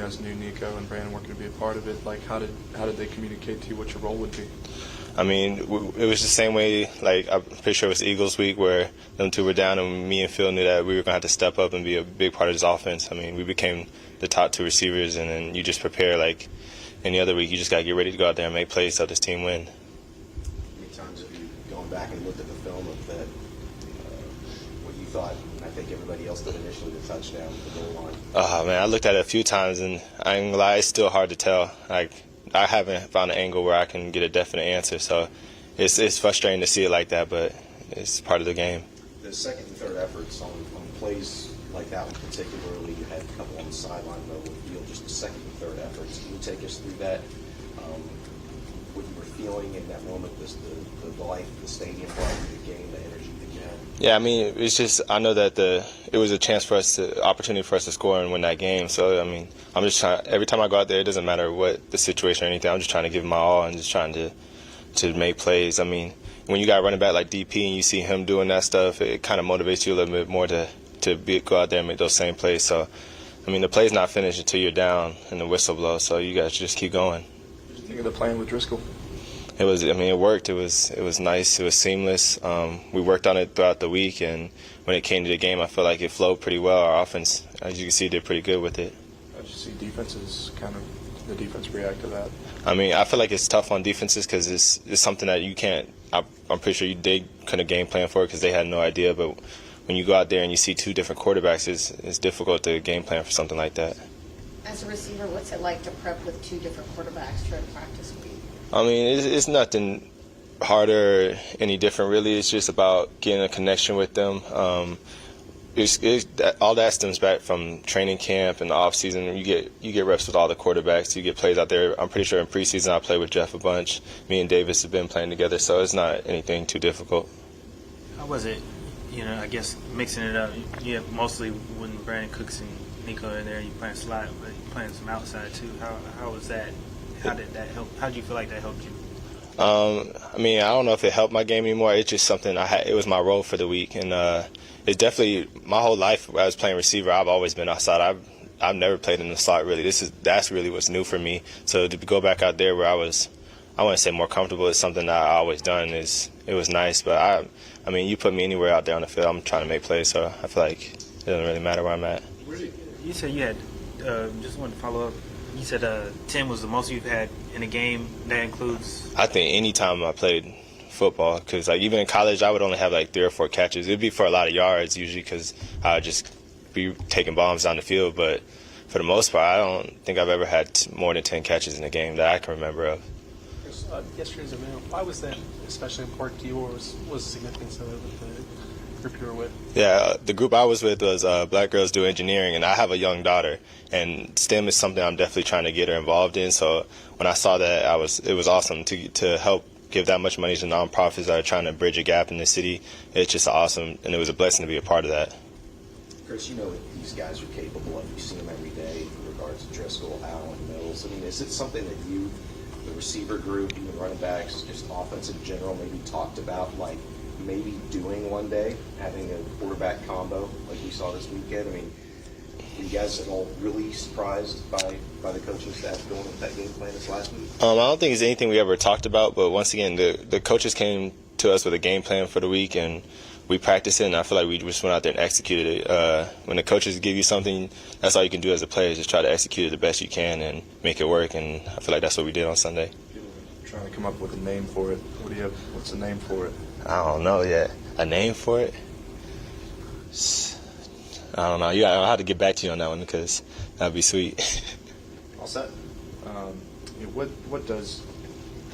guys knew Nico and Brandon were going to be a part of it. Like, how did they communicate to you what your role would be? I mean, it was the same way, like, I'm pretty sure it was Eagles week where them two were down and me and Phil knew that we were going to have to step up and be a big part of this offense. I mean, we became the top two receivers, and then you just prepare like any other week. You just got to get ready to go out there and make plays so this team win. How many times have you gone back and looked at the film of that, what you thought, I think everybody else did initially, the touchdown, the goal line? Oh, man, I looked at it a few times, and I ain't gonna lie, it's still hard to tell. Like, I haven't found an angle where I can get a definite answer, so it's frustrating to see it like that, but it's part of the game. The second and third efforts on plays like that one particularly, you had a couple on the sideline, though, with field, just the second and third efforts. Can you take us through that, what you were feeling in that moment, the life, the stadium, the game, the energy that you had? Yeah, I mean, it's just, I know that it was a chance for us opportunity for us to score and win that game. So, I mean, I'm just trying, every time I go out there, it doesn't matter what the situation or anything, I'm just trying to give my all and just trying to make plays. I mean, when you got a running back like DP and you see him doing that stuff, it kind of motivates you a little bit more to go out there and make those same plays. So, I mean, the play's not finished until you're down and the whistle blows, so you guys just keep going. What did you think of the playing with Driscoll? It was, I mean, it worked. It was nice. It was seamless. We worked on it throughout the week, and when it came to the game, I felt like it flowed pretty well. Our offense, as you can see, did pretty good with it. How did you see the defense react to that? I mean, I feel like it's tough on defenses because it's something that you can't. I'm pretty sure they couldn't game plan for it because they had no idea. But when you go out there and you see two different quarterbacks, it's difficult to game plan for something like that. As a receiver, what's it like to prep with two different quarterbacks during practice week? I mean, it's nothing harder or any different, really. It's just about getting a connection with them. All that stems back from training camp and the off season. You get reps with all the quarterbacks. You get plays out there. I'm pretty sure in preseason I played with Jeff a bunch. Me and Davis have been playing together, so it's not anything too difficult. How was it? I guess mixing it up. Yeah, mostly when Brandon Cooks and Nico are in there, you playing slot, but you playing some outside too. How was that? How did that help? How did you feel like that helped you? I mean, I don't know if it helped my game anymore. It's just something I had. It was my role for the week, and it's definitely my whole life. When I was playing receiver, I've always been outside. I've never played in the slot really. That's really what's new for me. So to go back out there where I wouldn't say more comfortable. It's something that I always done. It was nice, but I mean, you put me anywhere out there on the field, I'm trying to make plays. So I feel like it doesn't really matter where I'm at. You said you had. Just wanted to follow up. You said 10 was the most you've had in a game. That includes. I think any time I played football, because like even in college, I would only have like 3 or 4 catches. It'd be for a lot of yards usually, because I would just be taking bombs down the field. But for the most part, I don't think I've ever had more than 10 catches in a game that I can remember of. Yesterday's event, why was that especially important to you, or was the significance of it with the group you were with? Yeah, the group I was with was Black Girls Do Engineering, and I have a young daughter, and STEM is something I'm definitely trying to get her involved in. So when I saw that, it was awesome to help give that much money to nonprofits that are trying to bridge a gap in the city. It's just awesome, and it was a blessing to be a part of that. Chris, you know what these guys are capable of. You see them every day in regards to Driscoll, Allen, Mills. I mean, is it something that you, the receiver group, even running backs, just offense in general, maybe talked about, like maybe doing one day, having a quarterback combo like we saw this weekend? I mean, were you guys at all really surprised by the coaching staff going with that game plan this last week? I don't think it's anything we ever talked about, but once again, the coaches came to us with a game plan for the week, and we practiced it, and I feel like we just went out there and executed it. When the coaches give you something, that's all you can do as a player, is just try to execute it the best you can and make it work, and I feel like that's what we did on Sunday. Trying to come up with a name for it. What's the name for it? I don't know yet. A name for it? I don't know. I'll have to get back to you on that one, because that'd be sweet. All set. What does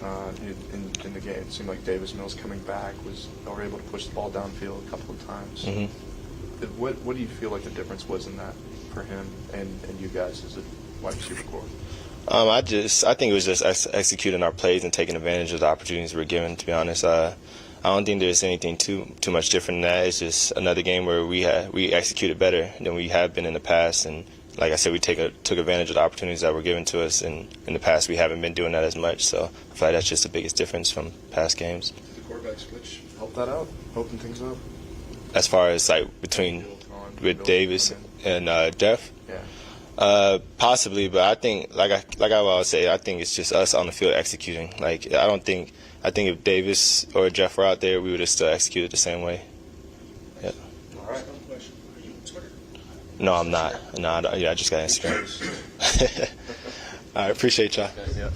in the game? It seemed like Davis Mills coming back was able to push the ball downfield a couple of times. Mm-hmm. What do you feel like the difference was in that for him and you guys as a wide receiver corps? I think it was just executing our plays and taking advantage of the opportunities we're given. To be honest, I don't think there's anything too much different than that. It's just another game where we executed better than we have been in the past, and like I said, we took advantage of the opportunities that were given to us. And in the past, we haven't been doing that as much. So I feel like that's just the biggest difference from past games. Did the quarterback switch help that out, open things up? As far as like with Davis and Jeff. Yeah. Possibly, but I think, like I always say, I think it's just us on the field executing. Like I think if Davis or Jeff were out there, we would have still executed the same way. Yeah. All right. Question. Are you on Twitter? No, I'm not. No, I just got Instagram. All right, appreciate y'all. Yeah.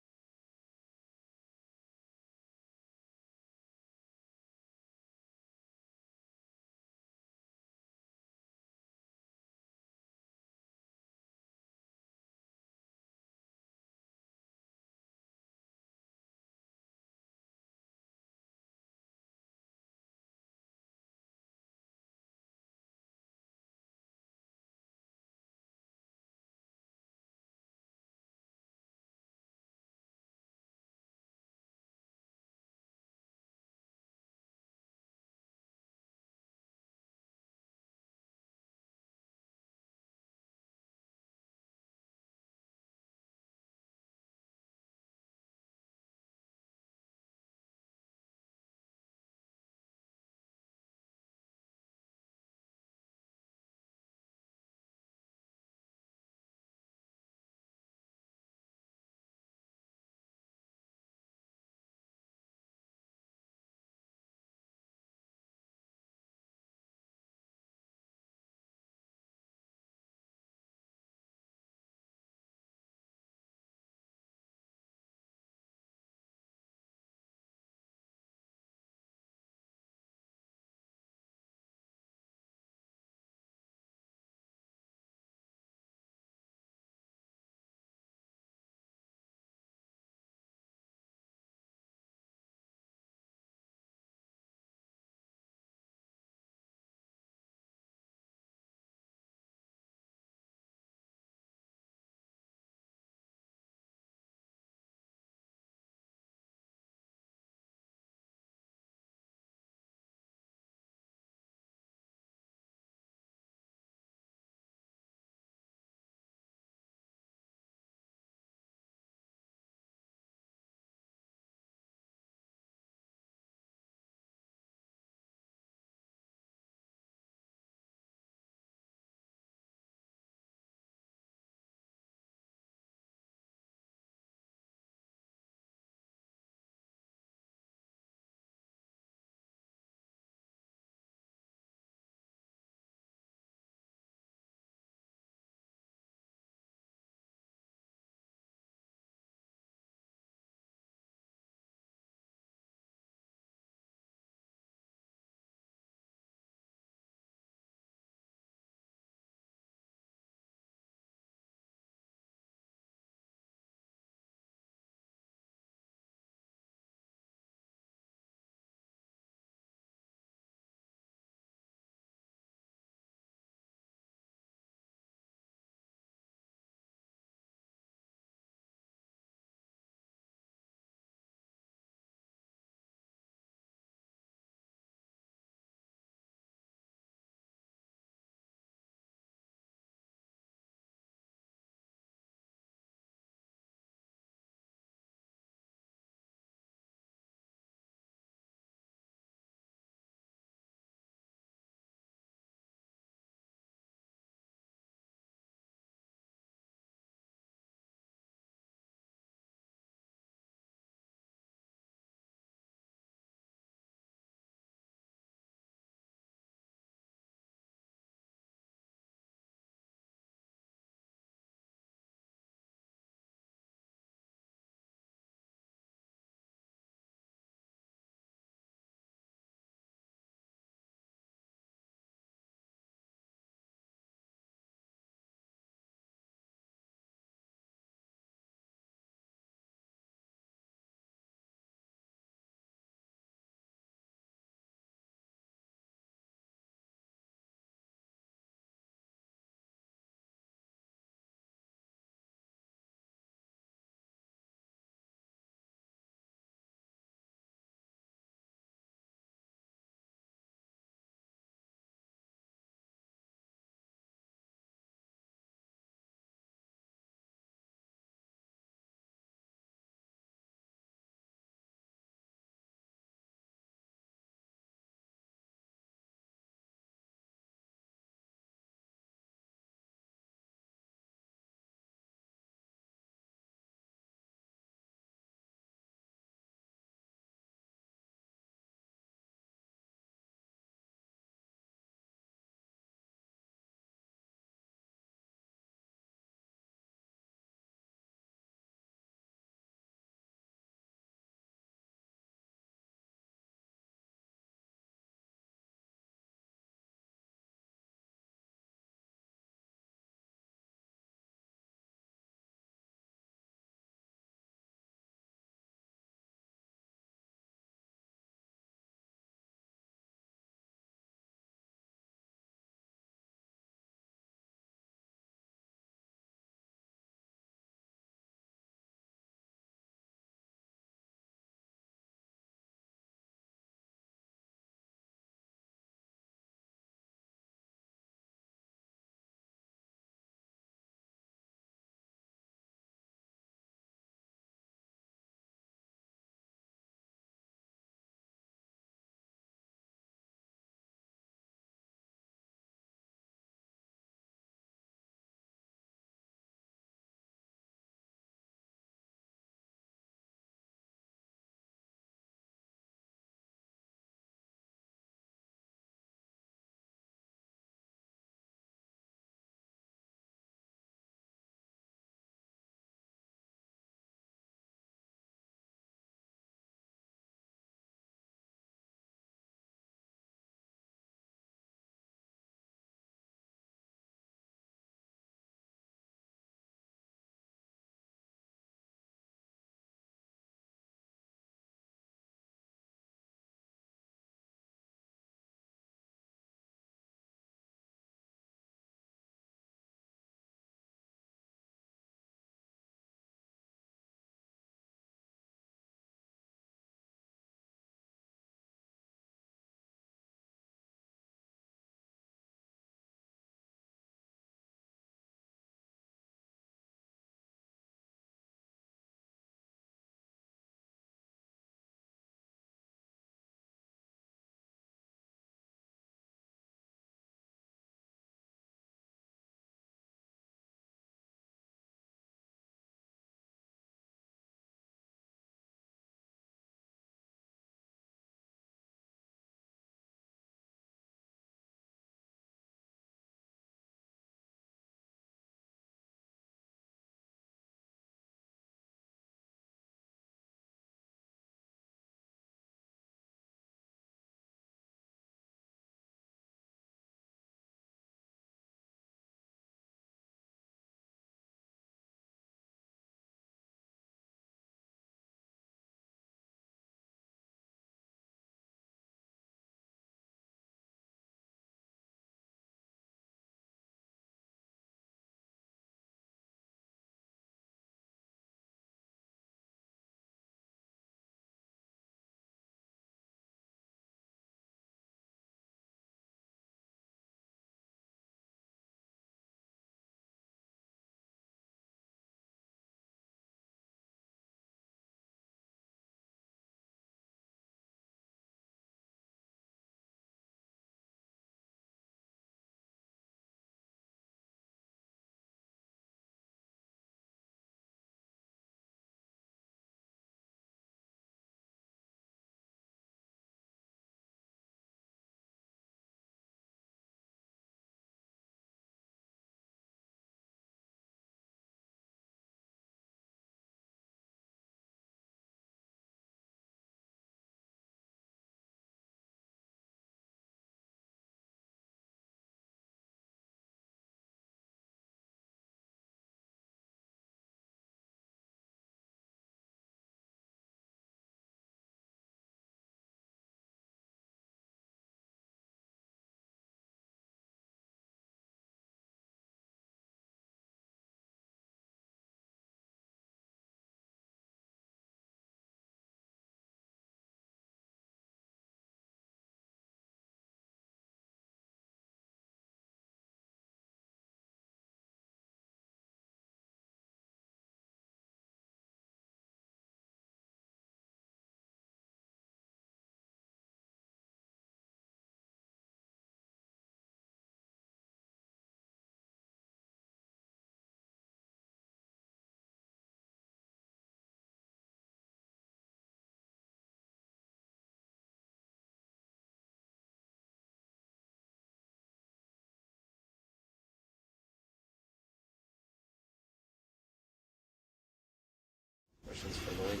defense for the league.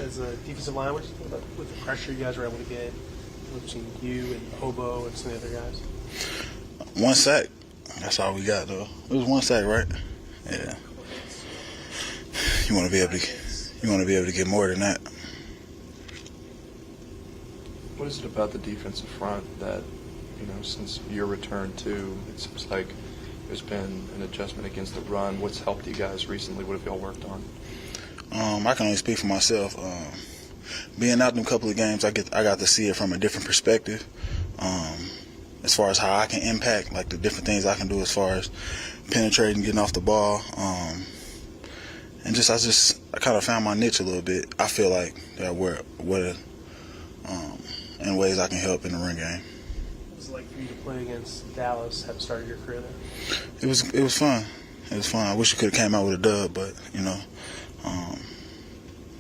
As a defensive line, what do you think about with the pressure you guys were able to get between you and Hobo and some of the other guys? 1 sack. That's all we got, though. It was 1 sack, right? Yeah. You want to be able to get more than that. What is it about the defensive front that, since your return too, it seems like there's been an adjustment against the run? What's helped you guys recently? What have y'all worked on? I can only speak for myself. Being out in a couple of games, I got to see it from a different perspective. As far as how I can impact, like the different things I can do as far as penetrating, getting off the ball, and I kind of found my niche a little bit. I feel like that in ways I can help in the run game. What was it like for you to play against Dallas, have started your career there? It was fun. It was fun. I wish we could have came out with a dub, but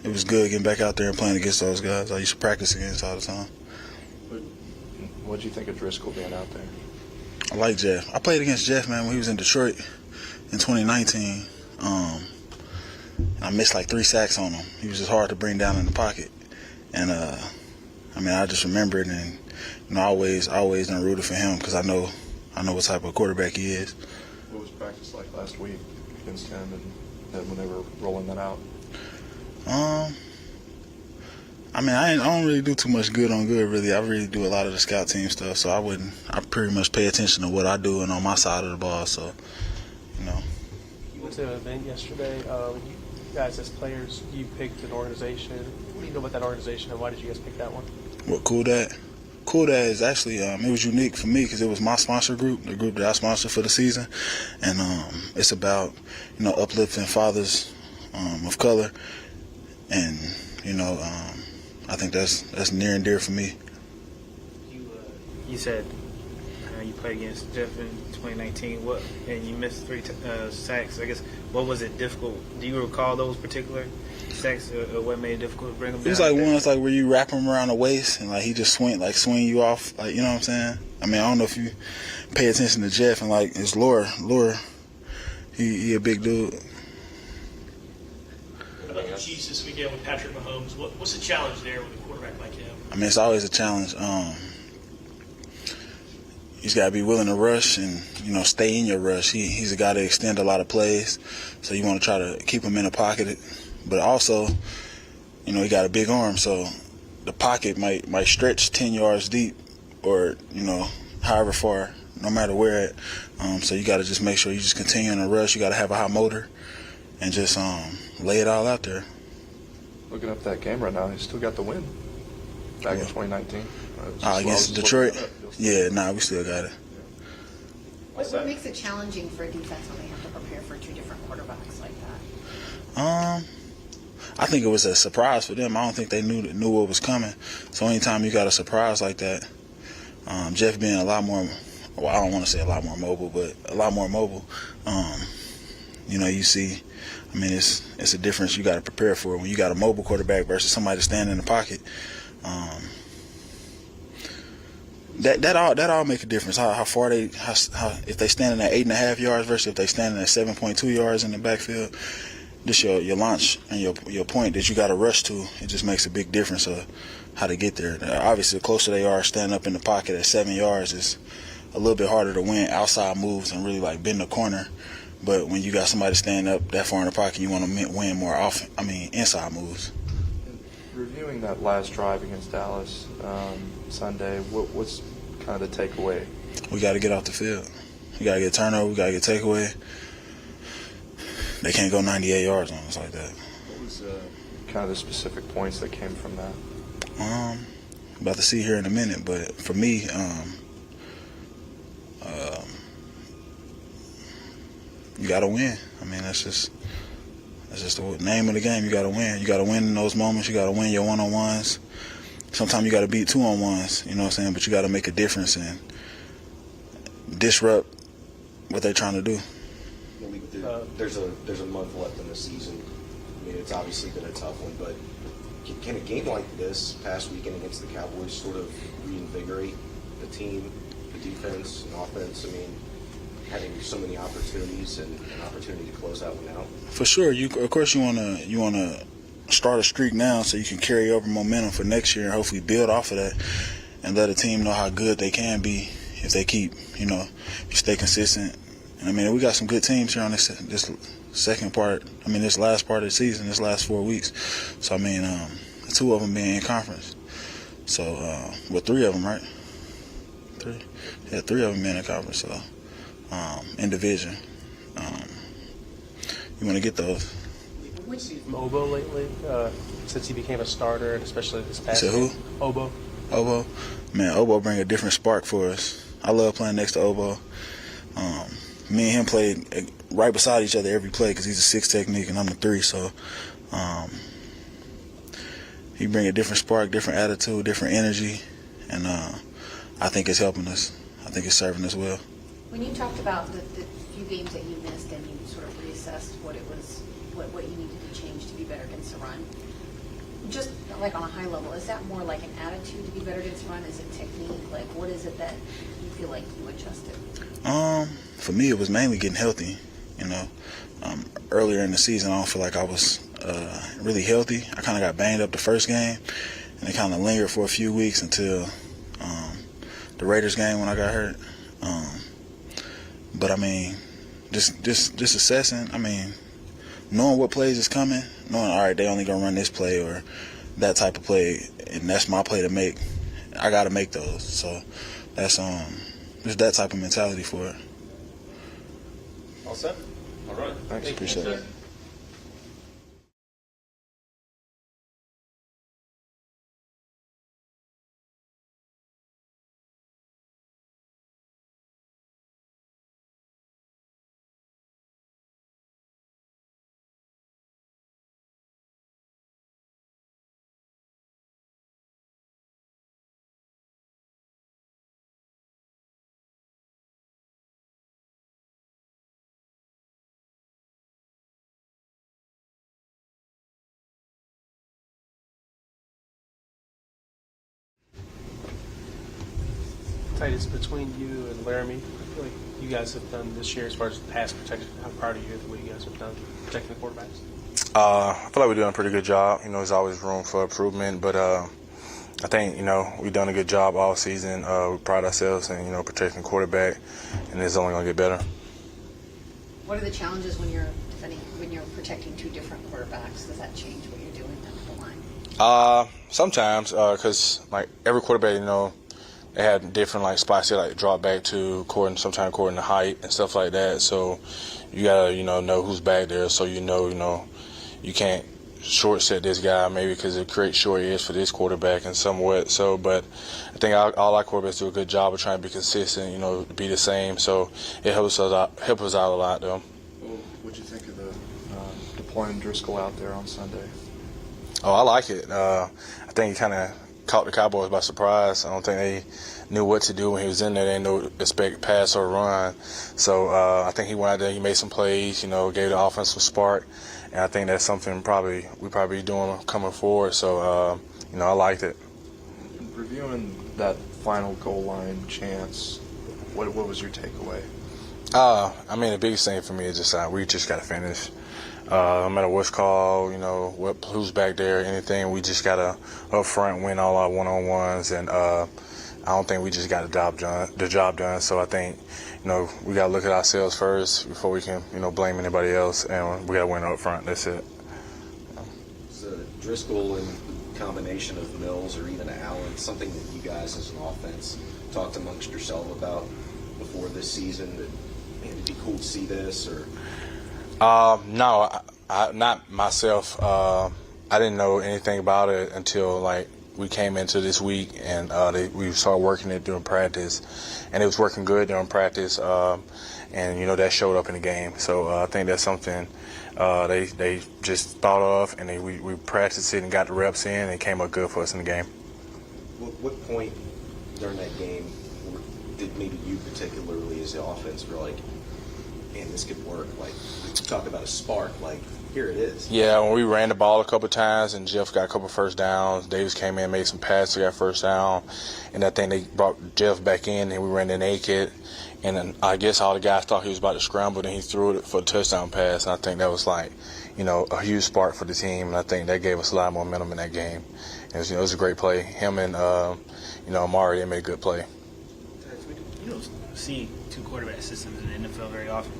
it was good getting back out there and playing against those guys I used to practice against all the time. What did you think of Driscoll being out there? I like Jeff. I played against Jeff, man, when he was in Detroit in 2019. I missed like 3 sacks on him. He was just hard to bring down in the pocket. And, I just remember it, and, I always done rooted for him because I know what type of quarterback he is. What was practice like last week against him and when they were rolling that out? I don't really do too much good on good, really. I really do a lot of the scout team stuff, so I pretty much pay attention to what I do and on my side of the ball, so, You went to an event yesterday. You guys, as players, you picked an organization. What do you know about that organization, and why did you guys pick that one? What, Cool Dad? Cool Dad is actually, it was unique for me because it was my sponsor group, the group that I sponsored for the season, and it's about, uplifting fathers of color, and, I think that's near and dear for me. You said you played against Jeff in 2019. And you missed 3 sacks. I guess what was it difficult? Do you recall those particular sacks, or what made it difficult to bring them down? It was like ones like where you wrap him around the waist and like he just swing you off, like, you know what I'm saying? I don't know if you pay attention to Jeff and like his lure. He a big dude. What about the Chiefs this weekend with Patrick Mahomes? What's the challenge there with a quarterback like him? It's always a challenge. He's got to be willing to rush and, stay in your rush. He's a guy that extend a lot of plays, so you want to try to keep him in the pocket. But also, he got a big arm, so the pocket might stretch 10 yards deep or, however far, no matter where at. So you got to just make sure you just continue in the rush. You got to have a high motor and just lay it all out there. Looking up that game right now, he still got the win back in 2019. Against Detroit? Yeah, we still got it. What makes it challenging for a defense when they have to prepare for 2 different quarterbacks like that? I think it was a surprise for them. I don't think they knew what was coming. So anytime you got a surprise like that, Jeff being a lot more, well, I don't want to say a lot more mobile, but a lot more mobile, you see, it's a difference you got to prepare for when you got a mobile quarterback versus somebody standing in the pocket. That all make a difference. How far if they standing at 8.5 yards versus if they standing at 7.2 yards in the backfield. Just your launch and your point that you got to rush to. It just makes a big difference of how to get there. Obviously, the closer they are standing up in the pocket at 7 yards, it's a little bit harder to win outside moves and really like bend the corner. But when you got somebody standing up that far in the pocket, you want to win more often. Inside moves. Reviewing that last drive against Dallas Sunday, what's kind of the takeaway? We got to get off the field. We got to get turnover. We got to get takeaway. They can't go 98 yards on us like that. What was kind of the specific points that came from that? About to see here in a minute, but for me, you got to win. That's just the name of the game. You got to win. You got to win in those moments. You got to win your one-on-ones. Sometimes you got to beat 2-on-1s. You know what I'm saying? But you got to make a difference and disrupt what they're trying to do. There's a month left in the season. It's obviously been a tough one, but can a game like this past weekend against the Cowboys sort of reinvigorate the team, the defense, and offense? having so many opportunities and an opportunity to close that one out? For sure, of course you wanna start a streak now so you can carry over momentum for next year and hopefully build off of that and let a team know how good they can be if they keep, if you stay consistent. And I mean, we got some good teams here on this second part. I mean, this last part of the season, this last 4 weeks. So I mean, 2 of them being in conference. So, three of them, right? 3. Yeah, 3 of them being in conference. So, in division, you want to get those. We've seen from Obo lately since he became a starter, and especially this past You said who? game. Obo. Obo, man, Obo bring a different spark for us. I love playing next to Obo. Me and him played right beside each other every play because he's a 6 technique and I'm a 3. So he bring a different spark, different attitude, different energy, and I think it's helping us. I think it's serving us well. When you talked about the few games that you missed and you sort of reassessed what you needed to change to be better against the run, just like on a high level, is that more like an attitude to be better against the run? Is it technique? Like, what is it that you feel like you adjusted? For me, it was mainly getting healthy. Earlier in the season, I don't feel like I was really healthy. I kind of got banged up the first game, and it kind of lingered for a few weeks until the Raiders game when I got hurt. But I mean, just assessing. I mean, knowing what plays is coming, knowing all right, they only gonna run this play or that type of play, and that's my play to make. I got to make those. So that's just that type of mentality for it. All set? All right. Thanks. Appreciate it. Titus, between you and Laramie, I feel like you guys have done this year as far as pass protection. How proud are you of the way you guys have done protecting the quarterbacks? I feel like we're doing a pretty good job. There's always room for improvement, but I think, we've done a good job all season. We pride ourselves in, protecting the quarterback, and it's only going to get better. What are the challenges when you're protecting 2 different quarterbacks? Does that change what you're doing down the line? Sometimes, because every quarterback, they had different spots they drop back to, sometimes according to height and stuff like that. So you gotta know who's back there, so you can't short set this guy maybe because it creates short areas for this quarterback and somewhat. So, but I think all our quarterbacks do a good job of trying to be consistent, be the same. So it helps us out a lot, though. Well, what'd you think of the deploying Driscoll out there on Sunday? Oh, I like it. I think he kind of caught the Cowboys by surprise. I don't think they knew what to do when he was in there. They didn't know expect pass or run. So I think he went out there, he made some plays, gave the offense some spark. And I think that's something we probably doing coming forward. So, I liked it. Reviewing that final goal line chance, what was your takeaway? The biggest thing for me is just we just got to finish. No matter what's called, who's back there, anything, we just got to up front win all our one-on-ones, and I don't think we just got the job done. So I think, we got to look at ourselves first before we can, blame anybody else, and we got to win up front. That's it. Is Driscoll in combination of Mills or even Allen something that you guys as an offense talked amongst yourself about before this season, that it'd be cool to see this, or? No, not myself. I didn't know anything about it until we came into this week, and we started working it during practice, and it was working good during practice, and that showed up in the game. So I think that's something they just thought of, and we practiced it and got the reps in, and it came up good for us in the game. What point during that game did maybe you particularly as the offense feel like man, this could work. Like, talk about a spark. Like, here it is. Yeah, when we ran the ball a couple times and Jeff got a couple first downs, Davis came in, made some passes, got first down, and I think they brought Jeff back in and we ran the naked. And then I guess all the guys thought he was about to scramble, and he threw it for a touchdown pass. And I think that was like, a huge spark for the team, and I think that gave us a lot of momentum in that game. It was a great play. Him and Amari, they made a good play. You don't see two quarterback systems in the NFL very often.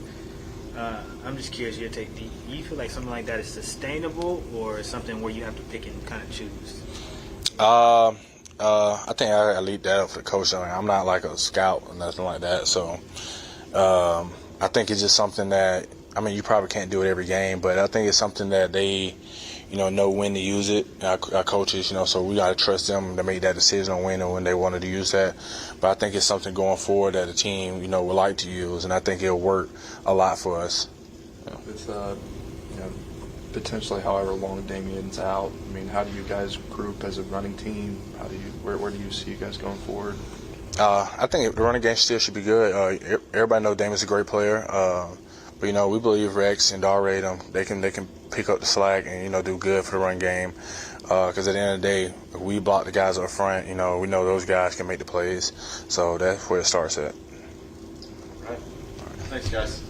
I'm just curious, your take. Do you feel like something like that is sustainable, or something where you have to pick and kind of choose? I think I leave that up for the coach. I'm not like a scout or nothing like that. So I think it's just something that, you probably can't do it every game, but I think it's something that they, know when to use it. Our coaches, so we got to trust them to make that decision on when and when they wanted to use that. But I think it's something going forward that the team, would like to use, and I think it'll work a lot for us. With potentially however long Damien's out, how do you guys group as a running team? Where do you see you guys going forward? I think the running game still should be good. Everybody knows Damien's a great player, but we believe Rex and Dare, they can pick up the slack and do good for the run game. Because at the end of the day, if we block the guys up front, we know those guys can make the plays. So that's where it starts at. All right. Thanks, guys.